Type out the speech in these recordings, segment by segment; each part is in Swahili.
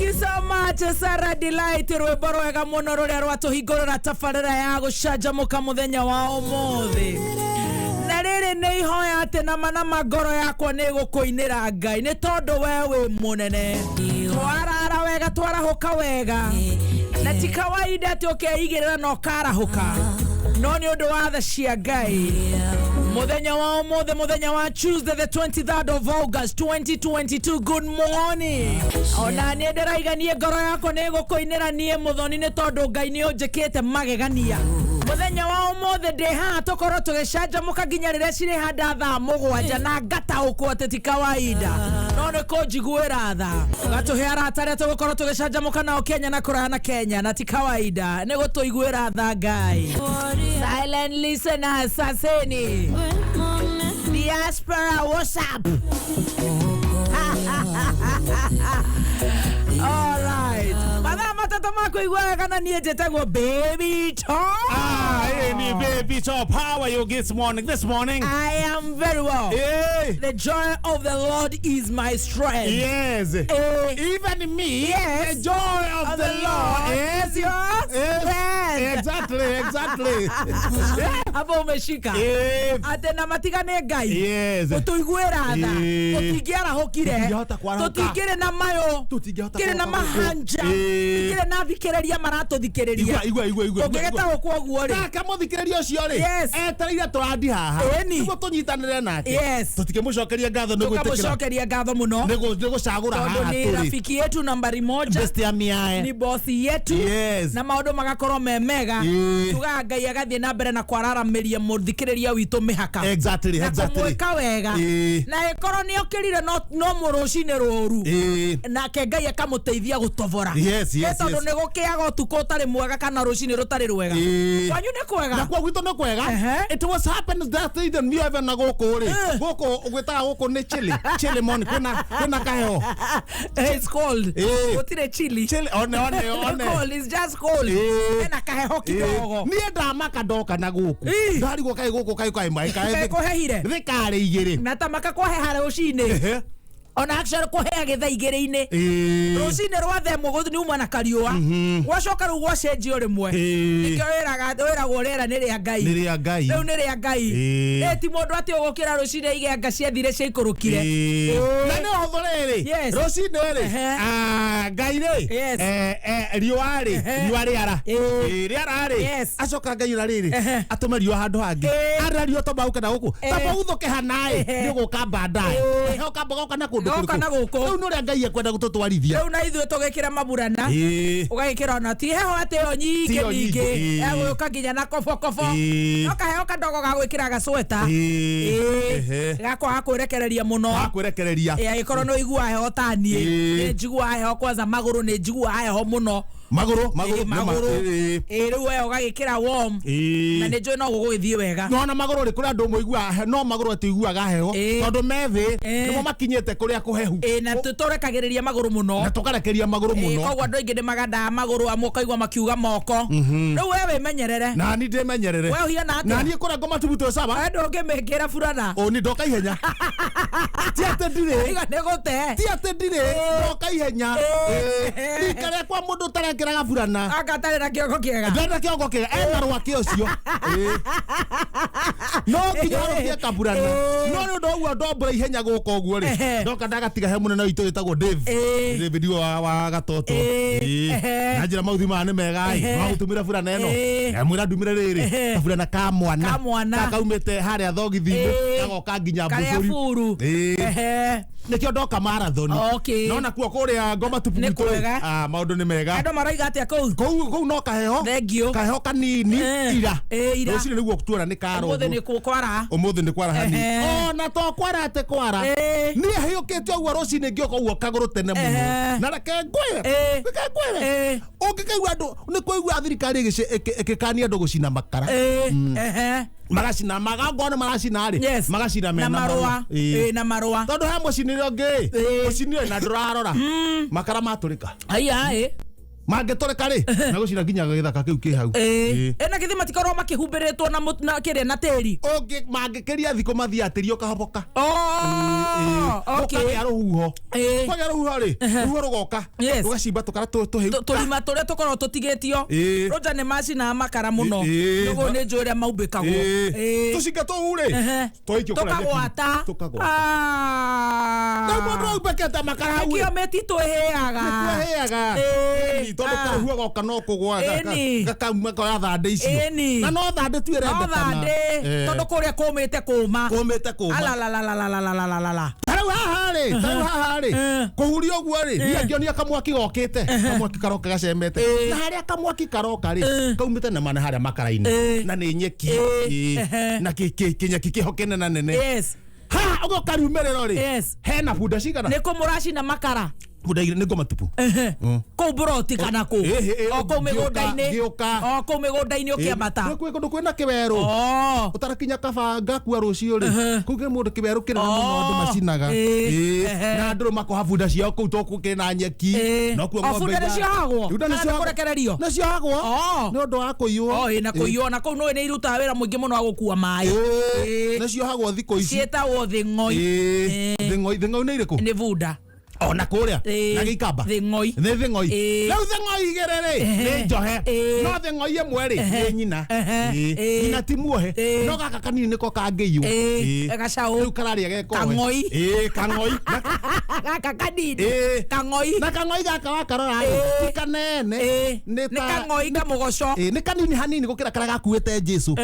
you so much, Sarah Delight. Rweboro wega muno ruria rwatuhingurira tabarira ya gucanjamuka muthenya wa umuthi. Na riri ni ihoya ati nama ngoro yakwa ni gukuinira Ngai ni tondu we wi munene. Twarara wega twarahuka wega. Na ti kawaida ati ukeigirira no karahuka. No ni undu wa tha cia Ngai. Muthenya wa umuthi, muthenya wa Tuesday the 23rd of August 2022. Good morning. Ona ni ndiraiganie ngoro yako ni gukuinira nie muthoni ni tondu Ngai ni unjikite magegania. Muthenya wa umuthi ndi ha tokoro tugicanjamuka nginya riria ciri handa thaa mugwanja na ngataukwo ati ti kawaida. No ni kunjiguira tha gatuhe arata aria tugukorwo tugicanjamuka nao Kenya na kuraya na Kenya na ti kawaida ni gutuiguira tha Ngai. Silent listeners, Saseni Diaspora, what's up? All right. Madama tata mako igwa kana nie jetagwo Baby Top. Hey, Baby Top, how are you this morning? I am very well. Hey. The joy of the Lord is my strength. Yes. Even me. Yes. The joy of the Lord is your strength. Exactly. Hapo umeshika. Atena matigane Ngai. Yes. Utuiguira tha. Tutingiara hokire. Tutingire na mayo. Tutingire na mahanja. Tutingire na thikiriria maratuthikiriria. Igwa. Tungigeta gukwo guo ri. Kaka muthikiriria ucio ri. Etereire turandi haha. Niguo tunyitanire nake. Yes. Tutikimucokeria ngatho ni gwitikira. Tukamucokeria ngatho muno. Nigucagura haha turi. Ni rafiki yetu nambari 1. Best ya miae. Ni boss yetu. Yes. Na maundu magakorwo memega. Tuga Ngai agathie na mbere na kwararamiria muthikiriria witu mihaka. Exactly. Na kumwika wega. Na ikorwo ni okirire no murucine ruru. Na ke Ngai akamuteithia gutovora. Yes. Tondu ni gukiaga utuko utari mwega kana rucine rutari rwega. Kwanyu ni kwega. Na kwa gwito ni kwega. It was happened that even me even na guku ri. Guku gwita guku ni chili mon kuna kaheo. It's cold. Utire chili. One. Cold is just cold. Na kaheo kidogo. Ni ndamaka ndoka na guku. Ndari gukai guku kai mai kai. Kohehire. Thikari igiri. Na tamaka kohehara rucine. Ona actually kohea githa igiri-ini rucine rwathe muguthi ni uma na kariua gwacoka ru gwacenjio rimwe nikio wiragwo rera ni ria Ngai riu ni ria Ngai ti mundu ati ugukira rucine igenga ciathire ciaikurukire na ni hothoreri rucine ri Ngai ri riua riara ri acoka Ngai na riri atuma riua handu hangi ara riua tomauka na guku tabauthuke hanae ni guka bandai heoka bogoka na goka na guku riu no ria Ngai ekwenda gututwarithia riu na ithuĩ tugikira maburana ugagikira ona ti heho ati yo nyingi egũka nginya na kobokobo okaheo kadogo ga gwikira gacweta gakwa gakwirekereria muno agĩkorwo no igua heho tanie nĩ njigua heho kwanza magũrũ nĩ njigua heho muno maguru riu we ugagikira warm na nĩ njũĩ no gũgũgĩthiĩ wega no maguru ri kũrĩa andũ moigua no maguru atiguaga heho tondũ methi nĩmo makinyĩte kũrĩa kũhehu na tũrekagĩrĩria magũrũ muno na tũkarekeria magũrũ muno koguo andũ aingĩ nĩ magandaga magũrũ amwe ũkaigua makiuga moko rĩu we wĩmenyerere na ni ndĩmenyerere we ũhiana atĩa na niĩ kũrĩa ngoma saba we ndũngĩmĩkĩra burana ni ndoka ihenya ti atĩ ndirĩ nĩ gũte ti atĩ ndirĩ ndoka ihenya rikare kwa mũndũ tarekeraga burana akatarĩ na kĩongo kĩega ndenda kĩongo kĩega ena rwake ũcio no nginya rũkie kaburana no nĩ ũndũ ũguo ndombũra ihenya gũka ũguo rĩ ndoka ndagatiga he mũnene witũ wĩtagwo David wa gatoto na njĩra mauthi maya nĩ mega no gũtũmĩra burana ĩno mwĩra ndumĩre rĩrĩ kaburana ka mwana kaumĩte harĩa thogithi-inĩ gagoka nginya mbũbũri nikio ndoka marathon no na kuo kuria ngoma tupukuto maundu ni mega andũ maraiga atia kuu no kaheho kanini ira rucine niguo tuona ni karo umuthi ni kwara hani na to kwara ate kwara ni hiukite uguo rucine ngioka uguo kaguru tene muno na reke ngwire ungikaigua andu ni kuigua thirikari ikikania andu gucina makara magacina magangona magacina ri magacina mena marua tondu he mucinire ngi mucinire na ndurarora makara maturika mangetoreka ri na gucira nginya githaka kiu ki hau ena githima tikorwo makihumbiritwo na kiria na tiri onge mangekeria thiko mathi atirio kahoboka okay ruhuho kwa ruhuho ri ruhuho rugoka rugacimba tukara tulima turia tukorwo tutigitio roja ne macina makara muno nugo ni njure maumbikagwo tucinga tu ri toikio kora tukagwata na mundu ubeketa makara hau kio metitu heaga tondu karuhuho goka no kugwa gakauma kwa thande icio na no thande tu irendekana tondu kuria kumite kuma ala tarau haha ri kuhuria guo ri ngionia kamwaki gokite kamwaki karoka gacemete na haria kamwaki karoka ri kaumite na mana haria makaraini na ni nyeki na kinyeki kihokene na nene ha ugo kariumerero ri hena bunda cigana ni kumuraci na makara bunda ni ngomatupu ko buroti kana ko ko migondaini ko migondaini ukiambata kwe kundu kwina kiweru utarakinya kabanga kwa rucio ri kuge mundu kiweru kina muno andu macinaga na andu makoha bunda ciao kuu toku kina nyeki no kuo ngombe bunda ciahagwo na kurekererio na ciahagwo ni undu wa kuiywo na kuiywo na kuu no ni irutaga wira muingi muno wa gukua mai na ciahagwo thiko ici cietagwo thing'oi thing'oi ni iriku ni bunda ona kuria na gikamba thing'oi riu thing'oi igere ri ni njohe no thing'oi imwe ri ni nyina nyina ti muohe no gaka kanini niko kangiyu gacau riu kararia geko kang'oi kang'oi gaka kanini kang'oi na kang'oi gaka wakarora ti kanene ni kang'oi kamugoco ni kanini hanini gukira kara gakuite Jesu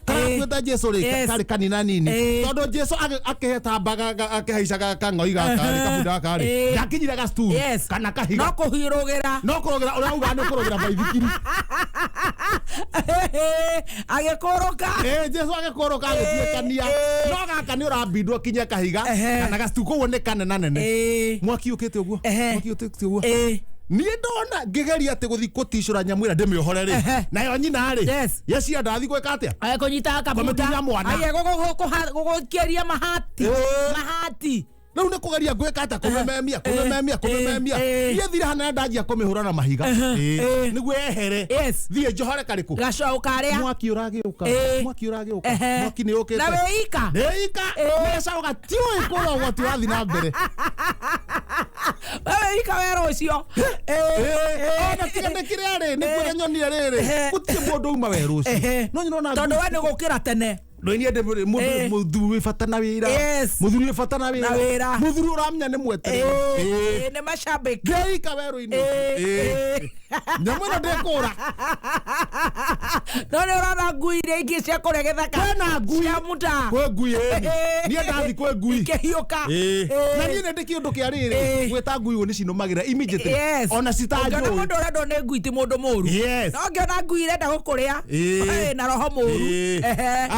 kweta Jesu ri kari kanina nini tondu Jesu akiheta baga akihaicaga kang'oi gaka ri kabunda kari gakinyira ga stool kana kahiga no kuhirugira uria uga ni kurugira baithikiri agikoroka Jesu agikoroka agitiekania no gaka ni urabindwo kinya kahiga kana ga stool koguo ni kanena nene mwaki ukite uguo ni ndona ngigeria ati guthi kuticura nyamwira ndimiohore ri nayo nyina ri yecia ndathi gweka atia kunyita kabuta aye gugukeria mahati riu ni kugeria gweka ata kumememia ye thira hana ndajia kumihura na mahiga niguo ehere thie njohore kariku gacau karia mwaki uragiuka mwaki ni ukite na weika mesa ugatiwe kulo gwati wathi na mbere weika wero ucio ona tigane kiria ri ni kwire nyonire riri gutie mundu uma wero ucio no nyona tondu we ni gukira tene Loini ende muthuri fatana wira muthuri fatana wira muthuri uramnya ni mwete ni mashabiki gei kaweru ino nyamwana ndekora no ne rana ngui ri ingi cia kuregetha ka na ngui ya muta kwe ngui ni ndathi kwe ngui kehioka na ni ne ndiki undu kia riri gweta ngui ni cinomagira immediately ona citajo no mundu rado ne ngui ti mundu muru no ngiona ngui renda gukuria na roho muru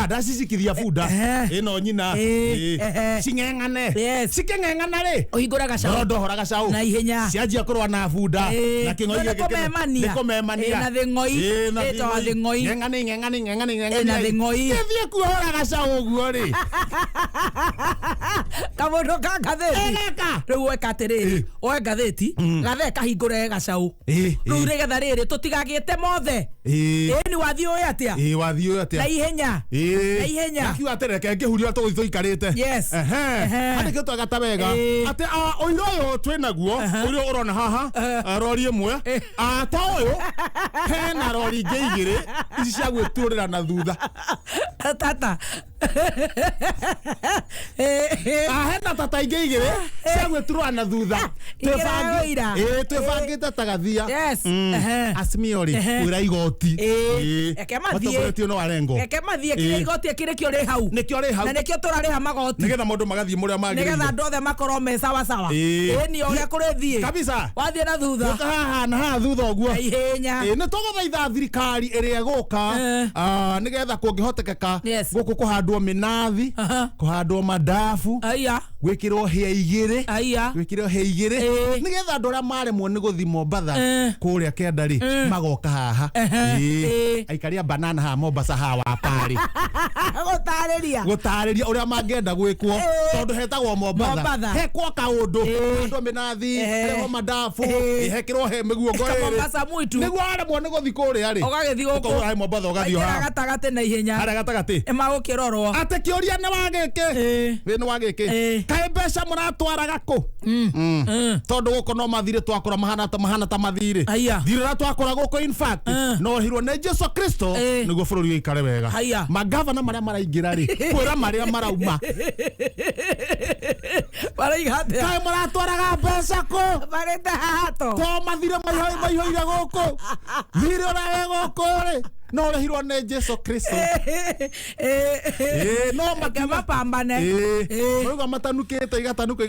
ndacicikithia bunda ino nyina cing'eng'ane cikeng'eng'ana ri uhingura gacau ndohora gacau na ihenya cianjia kurwa na bunda na king'oi nikomemania na thing'oi ito thing'oi ng'eng'ani na thing'oi thie kuhora gacau uguo ri kamundu ka ngatheti riu weka atiriri oe ngatheti gathe kahingure gacau riu rigetha riri tutigagite mothe ni wathi oe atia na ihenya akiwa atereke ngihuria tuikarite andike twagata wega ati oiro uyu twinaguo uria urona haha rori imwe ta uyu hena rori ingi igiri ici cia gwiturira na thutha tata hena tata ingi igiri cia gwiturira na thutha twibangite tagathia asimiori wira igoti ekemathie no arengo ekemathie kire igoti kire kio ri hau nikio ri hau na nikio turariha magoti nigetha mundu magathie muria magire nigetha ndothe makorwo me sawa sawa ni uria kurithie kabisa wathie na thutha haha na haha thutha uguo ihenya ni tuguthaitha thirikari iria guka nigetha kungihotekeka guku kuhandwo kuhandwo minathi kuhandwo madafu gwikirwo hia igiri nigetha andu aria maremwo ni guthi Mombatha kuria kenda ri magoka haha aikaria banana ha Mombasa ha wa pari gutariria uria mangenda gwikwo tondu hetagwo Mombatha hekwo kaundu handwo minathi heho madafu hekirwo he miguongo niguo aremwo ni guthi kuria ri ugagithi guku Mombatha ugathi ha gatagate na ihenya ara gatagate magukirorwo ate kiuria ni wagiki kae mbeca muratwaraga ku tondu guko no mathire twakora mahana ta mathire thirira twakora guko in fact no hirwo ni Jesu Kristo niguo bururi ikare wega magavana maria maraingira ri kwira maria marauma baraigate kae muratwaraga mbeca ku bareta hato ko mathire maihoire guku thire ora guku ri no rehirwo ni Jesu Kristo no makapambane moiga matanukite igatanukwo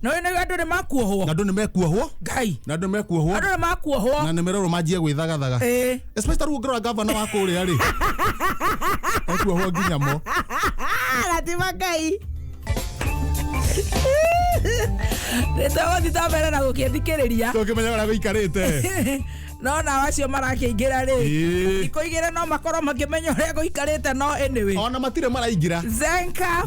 no ene andu ni makuohwo ngai na andu mekuohwo andu ni makuohwo na nimerero manjie gwithagathaga especially ruo ngirora governor wa kuria ri ekuohwo nginya mo gatima ngai Rita thitambere na gukithikiriria tukimenya ora guikarite no na wacio marakiingira ri iko igire no makorwo makimenya uria guikarite no anyway ona matire maraingira Zenka